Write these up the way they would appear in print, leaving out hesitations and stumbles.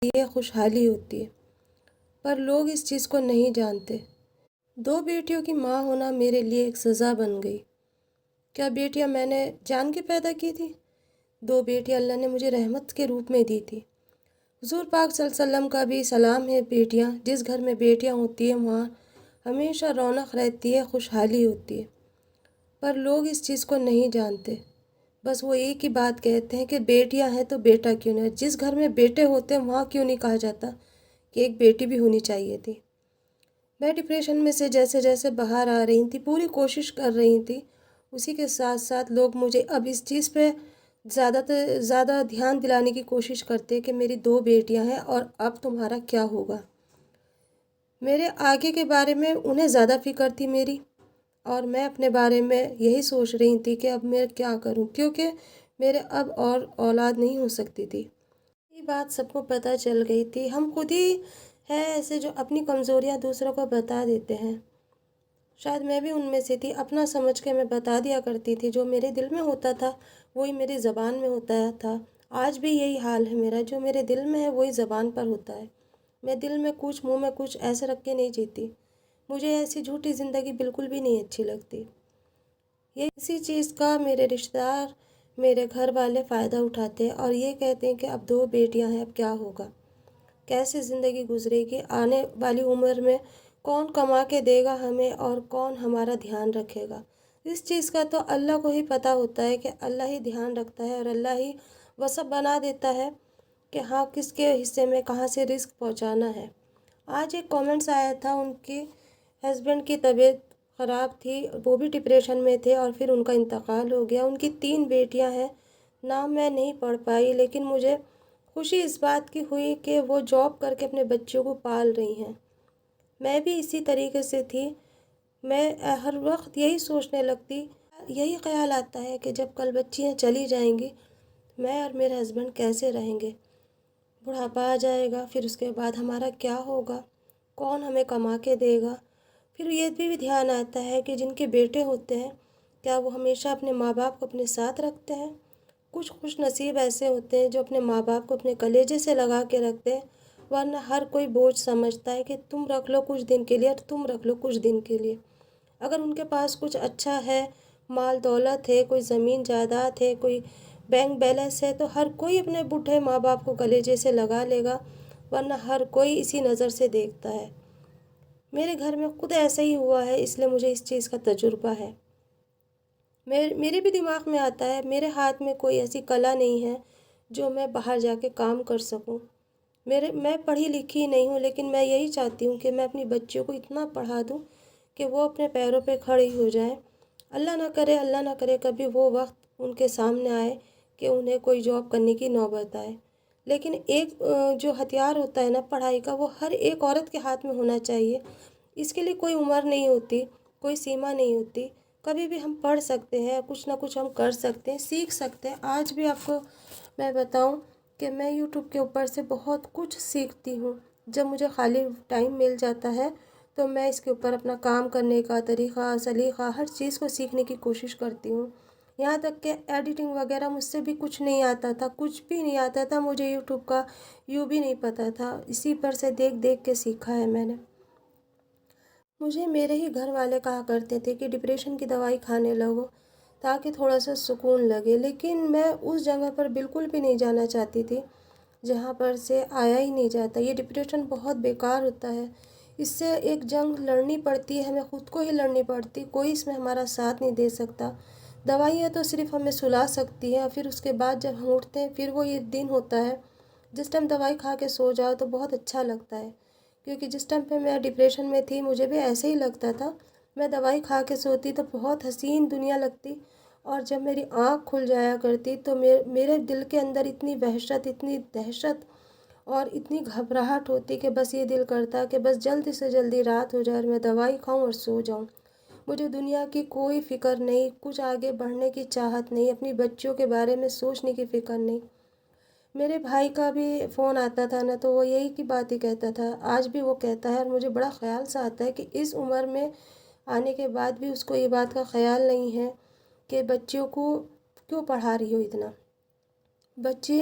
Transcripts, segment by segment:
یہ خوشحالی ہوتی ہے، پر لوگ اس چیز کو نہیں جانتے۔ 2 بیٹیوں کی ماں ہونا میرے لیے ایک سزا بن گئی۔ کیا بیٹیاں میں نے جان کے پیدا کی تھی؟ 2 بیٹیاں اللہ نے مجھے رحمت کے روپ میں دی تھی۔ حضور پاک صلی اللہ علیہ وسلم کا بھی سلام ہے، بیٹیاں جس گھر میں بیٹیاں ہوتی ہیں وہاں ہمیشہ رونق رہتی ہے، خوشحالی ہوتی ہے، پر لوگ اس چیز کو نہیں جانتے۔ بس وہ ایک ہی بات کہتے ہیں کہ بیٹیاں ہیں تو بیٹا کیوں نہیں؟ جس گھر میں بیٹے ہوتے ہیں وہاں کیوں نہیں کہا جاتا کہ ایک بیٹی بھی ہونی چاہیے تھی؟ میں ڈپریشن میں سے جیسے جیسے باہر آ رہی تھی، پوری کوشش کر رہی تھی، اسی کے ساتھ ساتھ لوگ مجھے اب اس چیز پہ زیادہ دھیان دلانے کی کوشش کرتے کہ میری 2 بیٹیاں ہیں اور اب تمہارا کیا ہوگا۔ میرے آگے کے بارے میں انہیں زیادہ فکر تھی میری، اور میں اپنے بارے میں یہی سوچ رہی تھی کہ اب میں کیا کروں، کیونکہ میرے اب اور اولاد نہیں ہو سکتی تھی۔ یہ بات سب کو پتہ چل گئی تھی۔ ہم خود ہی ہیں ایسے جو اپنی کمزوریاں دوسروں کو بتا دیتے ہیں۔ شاید میں بھی ان میں سے تھی، اپنا سمجھ کے میں بتا دیا کرتی تھی، جو میرے دل میں ہوتا تھا وہی میری زبان میں ہوتا تھا۔ آج بھی یہی حال ہے میرا، جو میرے دل میں ہے وہی زبان پر ہوتا ہے۔ میں دل میں کچھ منہ میں کچھ ایسے رکھ کے نہیں جیتی۔ مجھے ایسی جھوٹی زندگی بالکل بھی نہیں اچھی لگتی۔ یہ اسی چیز کا میرے رشتہ دار، میرے گھر والے فائدہ اٹھاتے ہیں اور یہ کہتے ہیں کہ اب 2 بیٹیاں ہیں، اب کیا ہوگا، کیسے زندگی گزرے گی، آنے والی عمر میں کون کما کے دے گا ہمیں اور کون ہمارا دھیان رکھے گا۔ اس چیز کا تو اللہ کو ہی پتہ ہوتا ہے کہ اللہ ہی دھیان رکھتا ہے اور اللہ ہی وسعت بنا دیتا ہے کہ ہاں کس کے حصے میں کہاں سے رزق پہنچانا ہے۔ آج ایک کامنٹس آیا تھا، ان کی ہسبینڈ کی طبیعت خراب تھی، وہ بھی ڈپریشن میں تھے اور پھر ان کا انتقال ہو گیا۔ ان کی 3 بیٹیاں ہیں، نام میں نہیں پڑھ پائی، لیکن مجھے خوشی اس بات کی ہوئی کہ وہ جاب کر کے اپنے بچوں کو پال رہی ہیں۔ میں بھی اسی طریقے سے تھی، میں ہر وقت یہی سوچنے لگتی، یہی خیال آتا ہے کہ جب کل بچیاں چلی جائیں گی میں اور میرے ہسبینڈ کیسے رہیں گے، بڑھاپا آ جائے گا، پھر اس کے بعد ہمارا کیا ہوگا، کون ہمیں کما کے دے گا۔ پھر یہ بھی دھیان آتا ہے کہ جن کے بیٹے ہوتے ہیں کیا وہ ہمیشہ اپنے ماں باپ کو اپنے ساتھ رکھتے ہیں؟ کچھ خوش نصیب ایسے ہوتے ہیں جو اپنے ماں باپ کو اپنے کلیجے سے لگا کے رکھتے ہیں، ورنہ ہر کوئی بوجھ سمجھتا ہے کہ تم رکھ لو کچھ دن کے لیے اور تم رکھ لو کچھ دن کے لیے۔ اگر ان کے پاس کچھ اچھا ہے، مال دولت ہے، کوئی زمین جائیداد ہے، کوئی بینک بیلنس ہے، تو ہر کوئی اپنے بوڑھے ماں باپ کو کلیجے سے لگا لے گا، ورنہ ہر کوئی اسی نظر سے دیکھتا ہے۔ میرے گھر میں خود ایسا ہی ہوا ہے، اس لیے مجھے اس چیز کا تجربہ ہے۔ میرے بھی دماغ میں آتا ہے، میرے ہاتھ میں کوئی ایسی کلا نہیں ہے جو میں باہر جا کے کام کر سکوں۔ میں پڑھی لکھی نہیں ہوں، لیکن میں یہی چاہتی ہوں کہ میں اپنی بچیوں کو اتنا پڑھا دوں کہ وہ اپنے پیروں پہ کھڑی ہو جائیں۔ اللہ نہ کرے کبھی وہ وقت ان کے سامنے آئے کہ انہیں کوئی جاب کرنے کی نوبت آئے۔ لیکن ایک جو ہتھیار ہوتا ہے نا پڑھائی کا، وہ ہر ایک عورت کے ہاتھ میں ہونا چاہیے۔ اس کے لیے کوئی عمر نہیں ہوتی، کوئی سیما نہیں ہوتی، کبھی بھی ہم پڑھ سکتے ہیں، کچھ نہ کچھ ہم کر سکتے ہیں، سیکھ سکتے ہیں۔ آج بھی آپ کو میں بتاؤں کہ میں یوٹیوب کے اوپر سے بہت کچھ سیکھتی ہوں۔ جب مجھے خالی ٹائم مل جاتا ہے تو میں اس کے اوپر اپنا کام کرنے کا طریقہ، سلیقہ، ہر چیز کو سیکھنے کی کوشش کرتی ہوں۔ یہاں تک کہ ایڈیٹنگ وغیرہ مجھ سے بھی کچھ نہیں آتا تھا، کچھ بھی نہیں آتا تھا، مجھے یوٹیوب کا یوں بھی نہیں پتہ تھا، اسی پر سے دیکھ دیکھ کے سیکھا ہے میں نے۔ مجھے میرے ہی گھر والے کہا کرتے تھے کہ ڈپریشن کی دوائی کھانے لگو تاکہ تھوڑا سا سکون لگے، لیکن میں اس جگہ پر بالکل بھی نہیں جانا چاہتی تھی جہاں پر سے آیا ہی نہیں جاتا۔ یہ ڈپریشن بہت بیکار ہوتا ہے، اس سے ایک جنگ لڑنی پڑتی ہے، ہمیں خود کو ہی لڑنی پڑتی، کوئی اس میں ہمارا ساتھ نہیں دے سکتا۔ دوائیاں تو صرف ہمیں سلا سکتی ہیں، پھر اس کے بعد جب ہم اٹھتے ہیں پھر وہ یہ دن ہوتا ہے جس ٹائم دوائی کھا کے سو جاؤ تو بہت اچھا لگتا ہے، کیونکہ جس ٹائم پہ میں ڈپریشن میں تھی مجھے بھی ایسے ہی لگتا تھا، میں دوائی کھا کے سوتی تو بہت حسین دنیا لگتی، اور جب میری آنکھ کھل جایا کرتی تو میرے دل کے اندر اتنی وحشت، اتنی دہشت اور اتنی گھبراہٹ ہوتی کہ بس یہ دل کرتا کہ بس جلدی سے جلدی رات ہو جائے اور میں دوائی کھاؤں اور سو جاؤں۔ مجھے دنیا کی کوئی فکر نہیں، کچھ آگے بڑھنے کی چاہت نہیں، اپنی بچوں کے بارے میں سوچنے کی فکر نہیں۔ میرے بھائی کا بھی فون آتا تھا نا تو وہ یہی کی بات ہی کہتا تھا، آج بھی وہ کہتا ہے، اور مجھے بڑا خیال سا آتا ہے کہ اس عمر میں آنے کے بعد بھی اس کو یہ بات کا خیال نہیں ہے کہ بچیوں کو کیوں پڑھا رہی ہو اتنا۔ بچے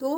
2